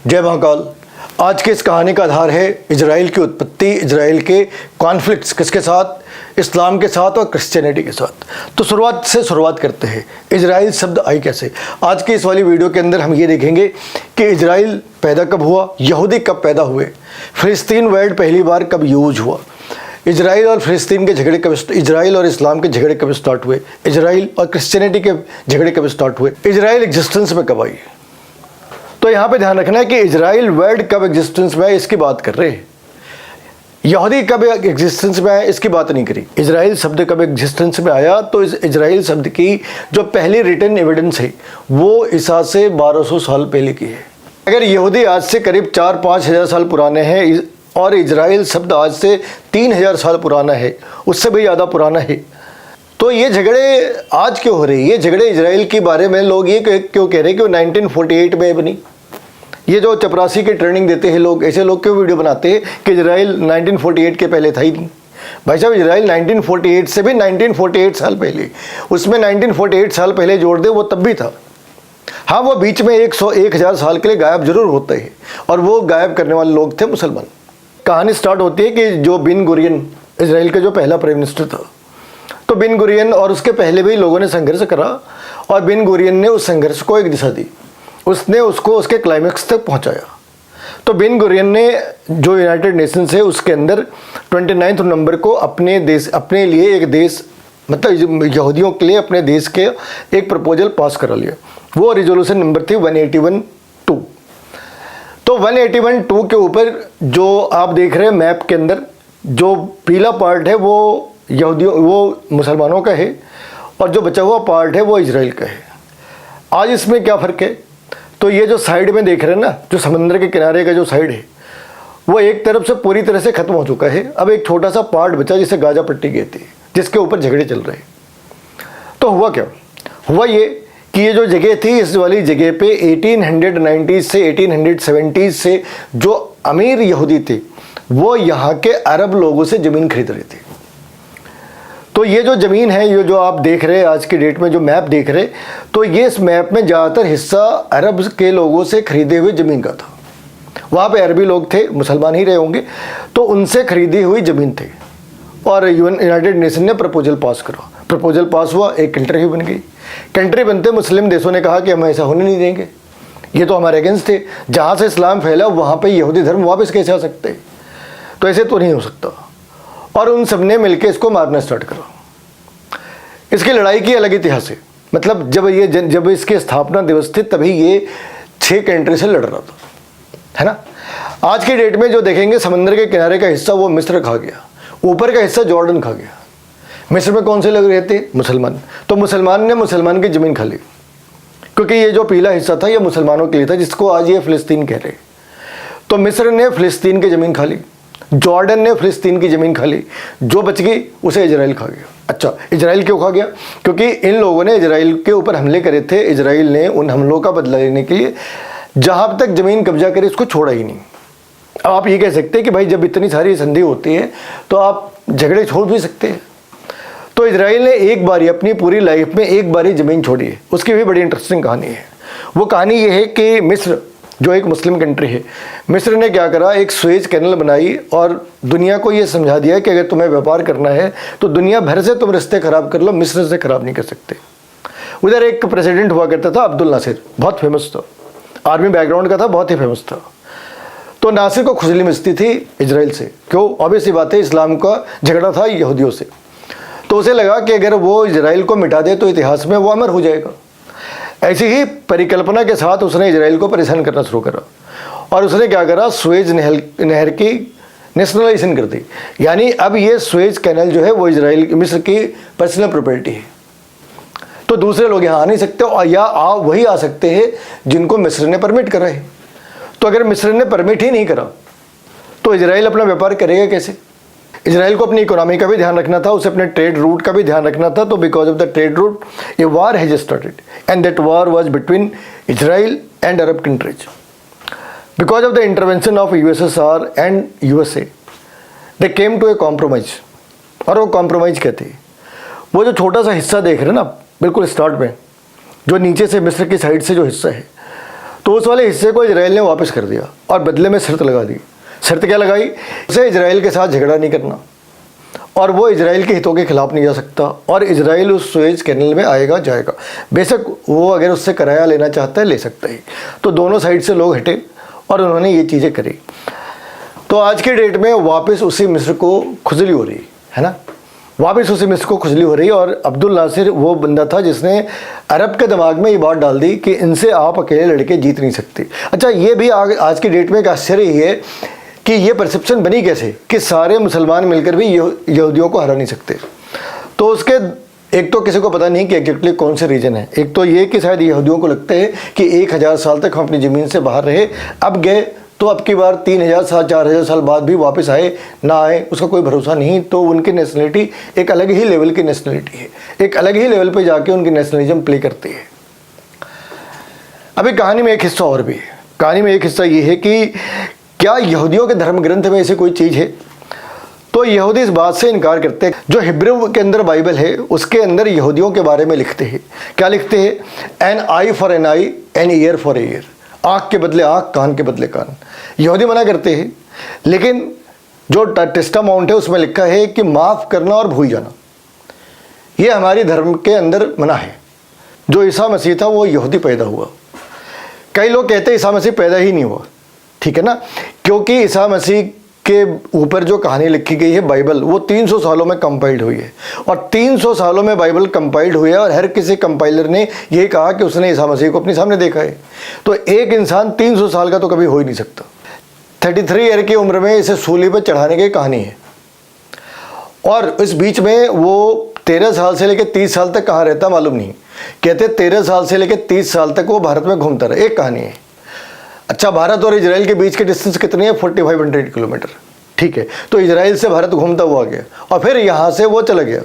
जय महाकाल। आज की इस कहानी का आधार है इजराइल की उत्पत्ति, इजराइल के कॉन्फ्लिक्ट्स किसके साथ, इस्लाम के साथ और क्रिश्चियनिटी के साथ। तो शुरुआत करते हैं। इजराइल शब्द आई कैसे। आज की इस वाली वीडियो के अंदर हम ये देखेंगे कि इजराइल पैदा कब हुआ, यहूदी कब पैदा हुए, फिलिस्तीन वर्ड पहली बार कब यूज हुआ, इजराइल और फिलिस्तीन के झगड़े कब, इजराइल और इस्लाम के झगड़े कब स्टार्ट हुए, इजराइल और क्रिश्चियनिटी के झगड़े कब स्टार्ट हुए, इजराइल एग्जिस्टेंस में कब आई। तो यहाँ पे ध्यान रखना है कि इजराइल वर्ड कब एग्जिस्टेंस में है इसकी बात कर रहे हैं, यहूदी कब एग्जिस्टेंस में आया इसकी बात नहीं करी। इजराइल शब्द कब एग्जिस्टेंस में आया, तो इस इजराइल शब्द की जो पहली रिटन एविडेंस है वो ईसा से 1200 साल पहले की है। अगर यहूदी आज से करीब 4-5 हज़ार साल पुराने हैं और इजराइल शब्द आज से 3000 साल पुराना है, उससे भी ज़्यादा पुराना है, तो ये झगड़े आज क्यों हो रहे हैं। ये झगड़े इजराइल के बारे में लोग ये क्यों कह रहे हैं कि वो 1948 में बनी। ये जो चपरासी के ट्रेनिंग देते हैं लोग, ऐसे लोग क्यों वीडियो बनाते हैं कि इजराइल 1948 के पहले था ही नहीं। भाई साहब, इजराइल 1948 से भी 1948 साल पहले, उसमें 1948 साल पहले जोड़ दे वो तब भी था। हाँ, वो बीच में 100-1000 साल के लिए गायब जरूर होते हैं और वो गायब करने वाले लोग थे मुसलमान। कहानी स्टार्ट होती है कि जो बिन गुरियन इजराइल का जो पहला प्राइम मिनिस्टर था, तो बिन गुरियन और उसके पहले भी लोगों ने संघर्ष करा और बिन गुरियन ने उस संघर्ष को एक दिशा दी, उसने उसको उसके क्लाइमेक्स तक पहुंचाया। तो बिन गुरियन ने जो यूनाइटेड नेशंस है उसके अंदर 29 नवंबर को अपने लिए एक देश, मतलब यहूदियों के लिए अपने देश के एक प्रपोजल पास करा लिया। वो रिजोल्यूशन नंबर थी 181-2। तो 181-2 के ऊपर जो आप देख रहे हैं मैप के अंदर, जो पीला पार्ट है वो मुसलमानों का है और जो बचा हुआ पार्ट है वो इजराइल का है। आज इसमें क्या फ़र्क है, तो ये जो साइड में देख रहे हैं ना, जो समंदर के किनारे का जो साइड है वो एक तरफ से पूरी तरह से ख़त्म हो चुका है। अब एक छोटा सा पार्ट बचा जिसे गाजा पट्टी कहते हैं, जिसके ऊपर झगड़े चल रहे हैं। तो हुआ क्या, हुआ ये कि ये जो जगह थी, इस वाली जगह पे 1890 से 1870 से जो अमीर यहूदी थे वो यहाँ के अरब लोगों से ज़मीन खरीद रहे थे। तो ये जो ज़मीन है, ये जो आप देख रहे हैं आज की डेट में जो मैप देख रहे, तो ये इस मैप में ज़्यादातर हिस्सा अरब के लोगों से खरीदे हुए ज़मीन का था। वहाँ पे अरबी लोग थे, मुसलमान ही रहे होंगे, तो उनसे खरीदी हुई ज़मीन थी। और यूनाइटेड नेशन ने प्रपोजल पास करा, प्रपोजल पास हुआ, एक कंट्री बन गई। कंट्री बनते मुस्लिम देशों ने कहा कि हम ऐसा होने नहीं देंगे, ये तो हमारे अगेंस्ट थे। जहाँ से इस्लाम फैला वहाँ पर यहूदी धर्म वापस कैसे आ सकते, तो ऐसे तो नहीं हो सकता। और उन सब ने मिलकर इसको मारना स्टार्ट करा। इसकी लड़ाई की अलग इतिहास है, मतलब जब इसके स्थापना दिवस थे तभी ये 6 कंट्री से लड़ रहा था, है ना। आज की डेट में जो देखेंगे, समंदर के किनारे का हिस्सा वो मिस्र खा गया, ऊपर का हिस्सा जॉर्डन खा गया। मिस्र में कौन से लोग रहते, मुसलमान। तो मुसलमान ने मुसलमान की ज़मीन खा ली, क्योंकि ये जो पीला हिस्सा था ये मुसलमानों के लिए था, जिसको आज ये फ़िलिस्तीन कह रहे। तो मिस्र ने फ़िलिस्तीन की ज़मीन खा ली, जॉर्डन ने फ़िलिस्तीन की ज़मीन खा ली, जो बच गई उसे इजराइल खा गया। अच्छा, इजराइल क्यों खा गया, क्योंकि इन लोगों ने इजराइल के ऊपर हमले करे थे। इजराइल ने उन हमलों का बदला लेने के लिए जहाँ तक ज़मीन कब्जा करे इसको छोड़ा ही नहीं। अब आप ये कह सकते हैं कि भाई जब इतनी सारी संधि होती है तो आप झगड़े छोड़ भी सकते हैं। तो इजराइल ने एक बारी अपनी पूरी लाइफ में एक बारी ज़मीन छोड़ी है। उसकी भी बड़ी इंटरेस्टिंग कहानी है। वो कहानी ये है कि मिस्र जो एक मुस्लिम कंट्री है, मिस्र ने क्या करा, एक स्वेज कैनल बनाई और दुनिया को ये समझा दिया कि अगर तुम्हें व्यापार करना है तो दुनिया भर से तुम रिश्ते ख़राब कर लो, मिस्र से ख़राब नहीं कर सकते। उधर एक प्रेसिडेंट हुआ करता था अब्दुल नासिर, बहुत फेमस था, आर्मी बैकग्राउंड का था, बहुत ही फेमस था। तो नासिर को खुजली मचती थी इजराइल से। क्यों, ऑब्वियस सी बात है, इस्लाम का झगड़ा था यहूदियों से। तो उसे लगा कि अगर वो इजराइल को मिटा दे तो इतिहास में वो अमर हो जाएगा। ऐसी ही परिकल्पना के साथ उसने इजराइल को परेशान करना शुरू करा और उसने क्या करा, स्वेज नहर की नेशनलाइजेशन कर दी। यानी अब ये स्वेज कैनल जो है वो इजराइल, मिस्र की पर्सनल प्रॉपर्टी है। तो दूसरे लोग यहाँ आ नहीं सकते, और या वही आ सकते हैं जिनको मिस्र ने परमिट करा है। तो अगर मिस्र ने परमिट ही नहीं करा तो इजराइल अपना व्यापार करेगा कैसे। इजराइल को अपनी इकोनॉमी का भी ध्यान रखना था, उसे अपने ट्रेड रूट का भी ध्यान रखना था। तो because of the trade route a war has started and that war was between Israel and Arab countries. Because of the intervention of USSR and USA they came to a compromise. और वो compromise क्या थी, वो जो छोटा सा हिस्सा देख रहे हैं ना बिल्कुल स्टार्ट में, जो नीचे से मिस्र की साइड से जो हिस्सा है, तो उस वाले हिस्से को इजराइल ने वापस कर दिया और बदले में शर्त लगा दी। शर्त क्या लगाई? उसे इजराइल के साथ झगड़ा नहीं करना और वो इजराइल के हितों के खिलाफ नहीं जा सकता और इजराइल उस सुएज कैनल में आएगा जाएगा, बेशक वो अगर उससे किराया लेना चाहता है ले सकता है। तो दोनों साइड से लोग हटे और उन्होंने ये चीज़ें करी। तो आज के डेट में वापस उसी मिस्र को खुजली हो रही है ना, वापस उसी मिस्र को खुजली हो रही। और अब्दुल नासिर वो बंदा था जिसने अरब के दिमाग में ये बात डाल दी कि इनसे आप अकेले लड़के जीत नहीं सकते। अच्छा, ये भी आज की डेट में एक आश्चर्य ही है कि ये परसेप्शन बनी कैसे कि सारे मुसलमान मिलकर भी यहूदियों को हरा नहीं सकते। तो उसके एक तो किसी को पता नहीं कि एग्जैक्टली कौन से रीजन है। एक तो ये कि शायद यहूदियों को लगता है कि 1000 साल तक हम अपनी ज़मीन से बाहर रहे, अब गए तो अब की बार 3000 साल 4000 साल बाद भी वापस आए ना आए उसका कोई भरोसा नहीं। तो उनकी नेशनलिटी एक अलग ही लेवल की नेशनलिटी है, एक अलग ही लेवल पे जाके उनकी नेशनलिज्म प्ले करती है। अभी कहानी में एक हिस्सा और भी है। कहानी में एक हिस्सा ये है कि क्या यहूदियों के धर्म ग्रंथ में ऐसी कोई चीज़ है? तो यहूदी इस बात से इनकार करते हैं। जो हिब्रू के अंदर बाइबल है उसके अंदर यहूदियों के बारे में लिखते हैं। क्या लिखते हैं? An eye for an eye, an ear for ear, आँख के बदले आँख, कान के बदले कान। यहूदी मना करते हैं, लेकिन जो टेस्टामाउंट है उसमें लिखा है कि माफ़ करना और भूल जाना, ये हमारी धर्म के अंदर मना है। जो ईसा मसीह था वो यहूदी पैदा हुआ। कई लोग कहते हैं ईसा मसीह पैदा ही नहीं हुआ, ठीक है ना, क्योंकि ईसा मसीह के ऊपर जो कहानी लिखी गई है बाइबल वो 300 सालों में कंपाइल्ड हुई है और 300 सालों में बाइबल कंपाइल्ड हुई है और हर किसी कंपाइलर ने यही कहा कि उसने ईसा मसीह को अपने सामने देखा है। तो एक इंसान 300 साल का तो कभी हो ही नहीं सकता। 33 ईयर की उम्र में इसे सूली पर चढ़ाने की कहानी है और इस बीच में वो 13 साल से लेकर 30 साल तक कहाँ रहता मालूम नहीं। कहते 13 साल से लेकर 30 साल तक वो भारत में घूमता रहा, एक कहानी है। अच्छा, भारत और इजराइल के बीच की डिस्टेंस कितनी है? 4500 किलोमीटर, ठीक है। तो इजराइल से भारत घूमता हुआ गया और फिर यहाँ से वो चला गया,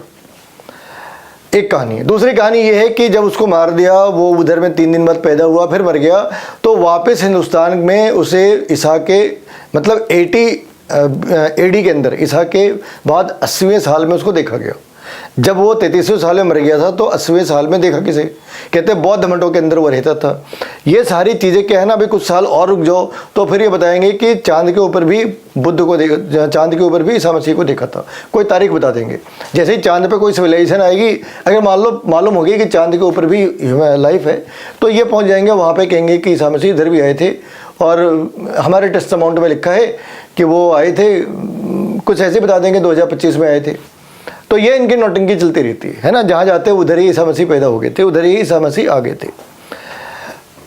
एक कहानी है। दूसरी कहानी ये है कि जब उसको मार दिया, वो उधर में 3 दिन बाद पैदा हुआ, फिर मर गया, तो वापस हिंदुस्तान में उसे ईसा के मतलब 80 AD के अंदर, ईसा के बाद 80वें साल में उसको देखा गया। जब वो 33वें साल में मर गया था तो 80वें साल में देखा किसे? कहते हैं बौद्ध मठों के अंदर वो रहता था। ये सारी चीज़ें क्या है ना, अभी कुछ साल और रुक जाओ तो फिर ये बताएंगे कि चांद के ऊपर भी बुद्ध को देखा, चांद के ऊपर भी ईसा मसीह को देखा था। कोई तारीख बता देंगे। जैसे ही चांद पे कोई सिविलाइजेशन आएगी, अगर मालूम होगी कि चांद के ऊपर भी लाइफ है, तो ये पहुँच जाएंगे वहाँ पर, कहेंगे कि ईसा मसीह इधर भी आए थे और हमारे टेस्टामेंट में लिखा है कि वो आए थे, कुछ ऐसे बता देंगे 2025 में आए थे। तो ये इनकी नौटंकी चलती रहती है ना, जहाँ जाते उधर ही ईसा मसीह पैदा हो गए थे, उधर ही ईसा मसीह आ गए थे।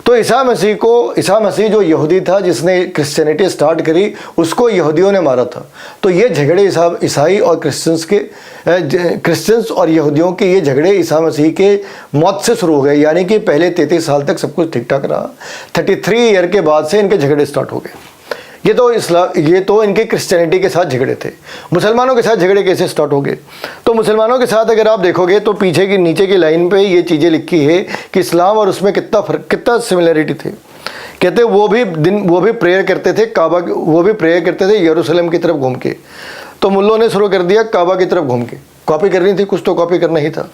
तो ईसा मसीह जो यहूदी था जिसने क्रिश्चियनिटी स्टार्ट करी, उसको यहूदियों ने मारा था। तो ये झगड़े ईसाई और क्रिश्चियंस और यहूदियों के ये झगड़े ईसा मसीह के मौत से शुरू हो गए। यानी कि पहले 33 साल तक सब कुछ ठीक ठाक रहा, 33 ईयर के बाद से इनके झगड़े स्टार्ट हो गए। ये तो इनके क्रिश्चियनिटी के साथ झगड़े थे। मुसलमानों के साथ झगड़े कैसे स्टार्ट हो गए? तो मुसलमानों के साथ अगर आप देखोगे तो पीछे की नीचे की लाइन पे ये चीज़ें लिखी है कि इस्लाम और उसमें कितना फ़र्क, कितना सिमिलरिटी थे। कहते वो भी प्रेयर करते थे वो भी प्रेयर करते थे यरूशलेम की तरफ घूम के। तो मुल्लों ने शुरू कर दिया काबा की तरफ घूम के, कॉपी करनी थी, कुछ तो कॉपी करना ही था।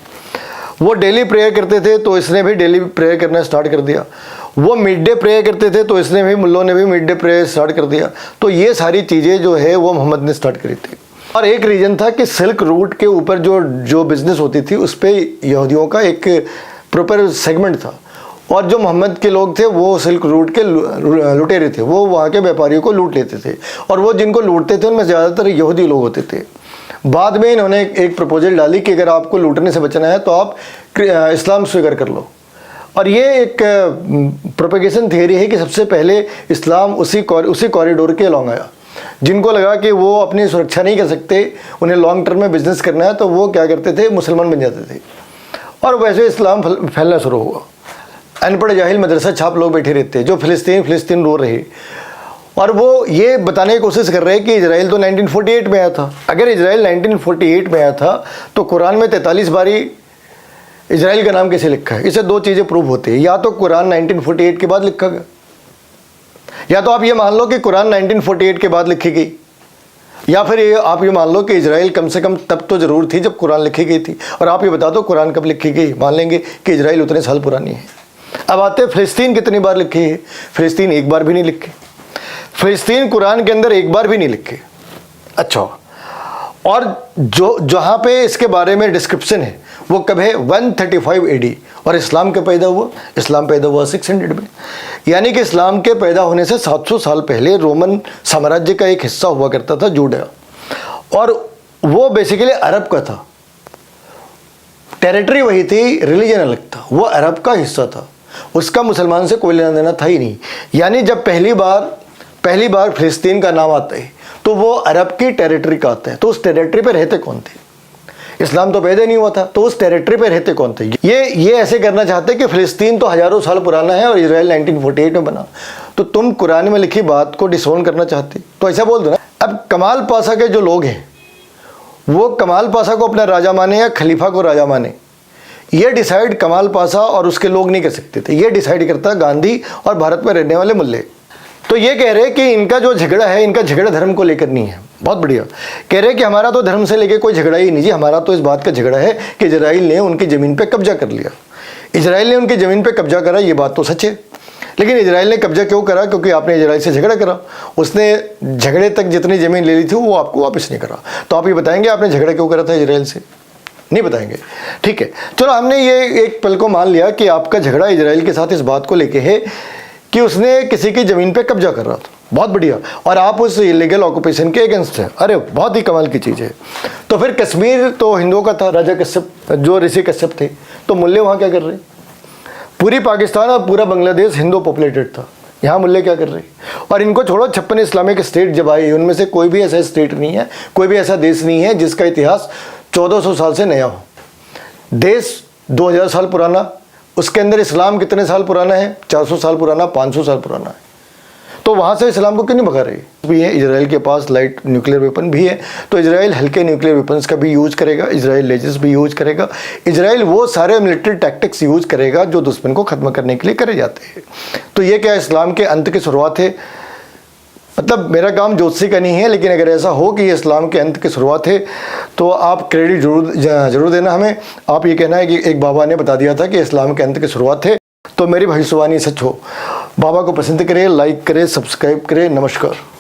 वो डेली प्रेयर करते थे तो इसने भी डेली प्रेयर करना स्टार्ट कर दिया। वो मिड डे प्रेयर करते थे तो इसने भी, मुल्लों ने भी मिड डे प्रेयर स्टार्ट कर दिया। तो ये सारी चीज़ें जो है वो मोहम्मद ने स्टार्ट करी थी। और एक रीजन था कि सिल्क रूट के ऊपर जो बिज़नेस होती थी उस पर यहूदियों का एक प्रॉपर सेगमेंट था और जो मोहम्मद के लोग थे वो सिल्क रूट के लुटेरे थे, वो वहाँ के व्यापारियों को लूट लेते थे और वो जिनको लूटते थे उनमें ज़्यादातर यहूदी लोग होते थे। बाद में इन्होंने एक प्रपोजल डाली कि अगर आपको लूटने से बचना है तो आप इस्लाम स्वीकार कर लो। और ये एक प्रोपेगेशन थियरी है कि सबसे पहले इस्लाम उसी कॉरिडोर के अलॉन्ग आया। जिनको लगा कि वो अपनी सुरक्षा नहीं कर सकते, उन्हें लॉन्ग टर्म में बिजनेस करना है, तो वो क्या करते थे, मुसलमान बन जाते थे और वैसे इस्लाम फैलना शुरू हुआ। अनपढ़ जाहिल मदरसा छाप लोग बैठे रहते जो फ़िलिस्तीन रो रहे और वो ये बताने की कोशिश कर रहे हैं कि इजराइल तो 1948 में आया था। अगर इजराइल 1948 में आया था तो कुरान में 43 बारी इजराइल का नाम कैसे लिखा है? इससे दो चीज़ें प्रूव होती है, या तो कुरान 1948 के बाद लिखा गया, या तो आप ये मान लो कि कुरान 1948 के बाद लिखी गई, या फिर आप ये मान लो कि इजराइल कम से कम तब तो ज़रूर थी जब कुरान लिखी गई थी। और आप ये बता दो कुरान कब लिखी गई, मान लेंगे कि इजराइल उतने साल पुरानी है। अब आते हैं फ़िलिस्तीन कितनी बार लिखी है? फ़िलिस्तीन एक बार भी नहीं लिखी। फ़िलिस्तीन कुरान के अंदर एक बार भी नहीं लिखी। अच्छा, और जो जहाँ पे इसके बारे में डिस्क्रिप्शन है वो कब है? 135 AD। और इस्लाम कब पैदा हुआ? इस्लाम पैदा हुआ 600 में। यानी कि इस्लाम के पैदा होने से 700 साल पहले रोमन साम्राज्य का एक हिस्सा हुआ करता था जूडा, और वो बेसिकली अरब का था। टेरिटरी वही थी, रिलीजन अलग था। वो अरब का हिस्सा था, उसका मुसलमान से कोई लेना देना था ही नहीं। यानी जब पहली बार फ़िलिस्तीन का नाम आता है तो वो अरब की टेरिटरी का आता है। तो उस टेरिटरी पे रहते कौन थे? इस्लाम तो पैदा नहीं हुआ था, तो उस टेरिटरी पे रहते कौन थे? ये ऐसे करना चाहते कि फ़िलिस्तीन तो हज़ारों साल पुराना है और इजराइल 1948 में बना, तो तुम कुरान में लिखी बात को डिसोन करना चाहते, तो ऐसा बोल दो ना। अब कमाल पाशा के जो लोग हैं वो कमाल पाशा को अपना राजा माने या खलीफा को राजा माने, ये डिसाइड कमाल पाशा और उसके लोग नहीं कर सकते थे। ये डिसाइड करता गांधी और भारत में रहने वाले मुल्ले। तो ये कह रहे कि इनका जो झगड़ा है, इनका झगड़ा धर्म को लेकर नहीं है। बहुत बढ़िया। कह रहे कि हमारा तो धर्म से लेकर कोई झगड़ा ही नहीं जी, हमारा तो इस बात का झगड़ा है कि इजराइल ने उनकी ज़मीन पे कब्जा कर लिया। इजराइल ने उनकी ज़मीन पे कब्जा करा, ये बात तो सच है। लेकिन इजराइल ने कब्जा क्यों करा? क्योंकि आपने इजराइल से झगड़ा करा। उसने झगड़े तक जितनी ज़मीन ले ली थी वो आपको वापस नहीं करा। तो आप ये बताएंगे आपने झगड़ा क्यों करा था इजराइल से? नहीं बताएंगे। ठीक है, चलो हमने ये एक पल को मान लिया कि आपका झगड़ा इजराइल के साथ इस बात को लेके है कि उसने किसी की ज़मीन पे कब्जा कर रहा था। बहुत बढ़िया। और आप उस इलीगल ऑक्यूपेशन के अगेंस्ट हैं। अरे बहुत ही कमाल की चीज़ है। तो फिर कश्मीर तो हिंदुओं का था, राजा कश्यप जो ऋषि कश्यप थे, तो मुल्ले वहाँ क्या कर रहे? पूरी पाकिस्तान और पूरा बांग्लादेश हिंदू पॉपुलेटेड था, यहाँ मुल्ले क्या कर रहे? और इनको छोड़ो, 56 इस्लामिक स्टेट जब आए उनमें से कोई भी ऐसा स्टेट नहीं है, कोई भी ऐसा देश नहीं है जिसका इतिहास 1400 साल से नया हो। देश 2000 साल पुराना, उसके अंदर इस्लाम कितने साल पुराना है? 400 साल पुराना, 500 साल पुराना है। तो वहाँ से इस्लाम को क्यों नहीं भगा रही? भी है, इजराइल के पास लाइट न्यूक्लियर वेपन भी है, तो इजराइल हल्के न्यूक्लियर वेपन्स का भी यूज़ करेगा, इजराइल लेजर्स भी यूज़ करेगा, इजराइल वो सारे मिलिट्री टैक्टिक्स यूज़ करेगा जो दुश्मन को ख़त्म करने के लिए करे जाते हैं। तो ये क्या इस्लाम के अंत की शुरुआत है? मतलब मेरा काम ज्योतिषी का नहीं है, लेकिन अगर ऐसा हो कि ये इस्लाम के अंत की शुरुआत है तो आप क्रेडिट जरूर देना हमें। आप ये कहना है कि एक बाबा ने बता दिया था कि इस्लाम के अंत की शुरुआत है, तो मेरी भविष्यवाणी सच हो। बाबा को पसंद करें, लाइक करें, सब्सक्राइब करें। नमस्कार।